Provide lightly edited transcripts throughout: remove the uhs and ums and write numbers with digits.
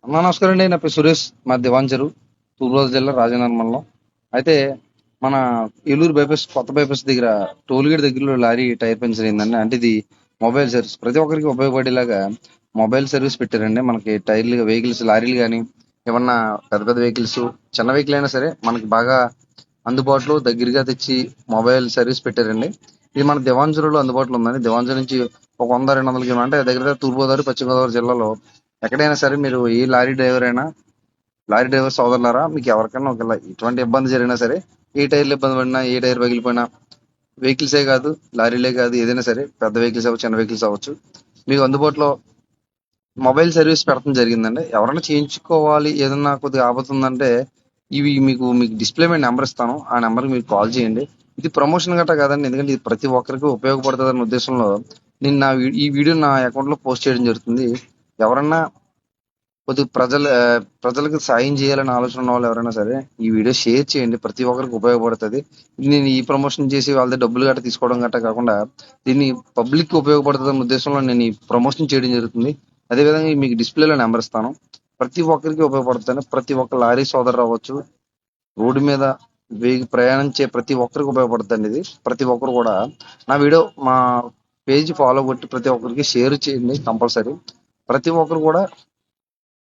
అన్నా నమస్కారం అండి. నా పేరు సురేష్. మా దివాంజరు తూర్పుగోదావరి జిల్లా రాజనగరం మండలం. అయితే మన ఏలూరు బైపాస్ కొత్త బైపాస్ దగ్గర టోల్ గేట్ దగ్గరలో లారీ టైర్ పంచర్ అయిందండి. అంటే ఇది మొబైల్ సర్వీస్ ప్రతి ఒక్కరికి ఉపయోగపడేలాగా మొబైల్ సర్వీస్ పెట్టారండి. మనకి టైర్లు వెహికల్స్ లారీలు కానీ ఏమన్నా పెద్ద పెద్ద వెహికల్స్ చిన్న వెహికల్ అయినా సరే మనకి బాగా అందుబాటులో దగ్గరగా తెచ్చి మొబైల్ సర్వీస్ పెట్టారండి. ఇది మన దివాంజరులో అందుబాటులో ఉందండి. దివాంజరు నుంచి ఒక 100-200 అంటే దగ్గర తూర్పుగోదావరి పశ్చిమ గోదావరి జిల్లాలో ఎక్కడైనా సరే మీరు ఏ లారీ డ్రైవర్ అయినా లారీ డ్రైవర్ సోదరులారా మీకు ఎవరికైనా ఒకవేళ ఎటువంటి ఇబ్బంది జరిగినా సరే ఏ టైర్లు ఇబ్బంది పడినా ఏ టైర్ పగిలిపోయినా వెహికల్సే కాదు లారీలే కాదు ఏదైనా సరే పెద్ద వెహికల్స్ అవ్వచ్చు చిన్న వెహికల్స్ అవ్వచ్చు మీకు అందుబాటులో మొబైల్ సర్వీస్ పెట్టడం జరిగిందండి. ఎవరైనా చేయించుకోవాలి ఏదన్నా కొద్దిగా ఆపతుందంటే ఇవి మీకు డిస్ప్లే మీద నెంబర్ ఇస్తాను. ఆ నెంబర్కి మీరు కాల్ చేయండి. ఇది ప్రమోషన్ గట్రా కాదండి. ఎందుకంటే ఇది ప్రతి ఒక్కరికి ఉపయోగపడుతుంది అనే ఉద్దేశంలో నేను ఈ వీడియో నా అకౌంట్ లో పోస్ట్ చేయడం జరుగుతుంది. ఎవరన్నా కొద్దిగా ప్రజలకు సాయం చేయాలని ఆలోచన ఉన్న వాళ్ళు ఎవరైనా సరే ఈ వీడియో షేర్ చేయండి. ప్రతి ఒక్కరికి ఉపయోగపడుతుంది. నేను ఈ ప్రమోషన్ చేసి వాళ్ళ డబ్బులు గట్రా తీసుకోవడం గట్రా కాకుండా దీన్ని పబ్లిక్ ఉపయోగపడుతుంది అనే ఉద్దేశంలో నేను ఈ ప్రమోషన్ చేయడం జరుగుతుంది. అదేవిధంగా మీకు డిస్ప్లేలో నెంబర్ ఇస్తాను. ప్రతి ఒక్కరికి ఉపయోగపడుతుంది. ప్రతి ఒక్క లారీ సోదరు అవ్వచ్చు, రోడ్డు మీద ప్రయాణించే ప్రతి ఒక్కరికి ఉపయోగపడుతుంది. ఇది ప్రతి ఒక్కరు కూడా నా వీడియో మా పేజ్ ఫాలో కొట్టి ప్రతి ఒక్కరికి షేర్ చేయండి కంపల్సరీ. ప్రతి ఒక్కరు కూడా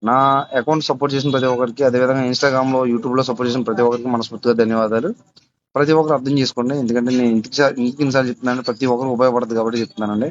నా అకౌంట్ సపోర్ట్ చేసిన ప్రతి ఒక్కరికి, అదేవిధంగా ఇన్స్టాగ్రామ్ లో యూట్యూబ్ లో సపోర్ట్ చేసిన ప్రతి ఒక్కరికి మనస్ఫూర్తిగా ధన్యవాదాలు. ప్రతి ఒక్కరు అర్థం చేసుకోండి. ఎందుకంటే నేను ఇంటికి ఇన్నిసార్లు చెప్తున్నాను, ప్రతి ఒక్కరికి ఉపయోగపడుతుంది కాబట్టి చెప్తున్నానండి.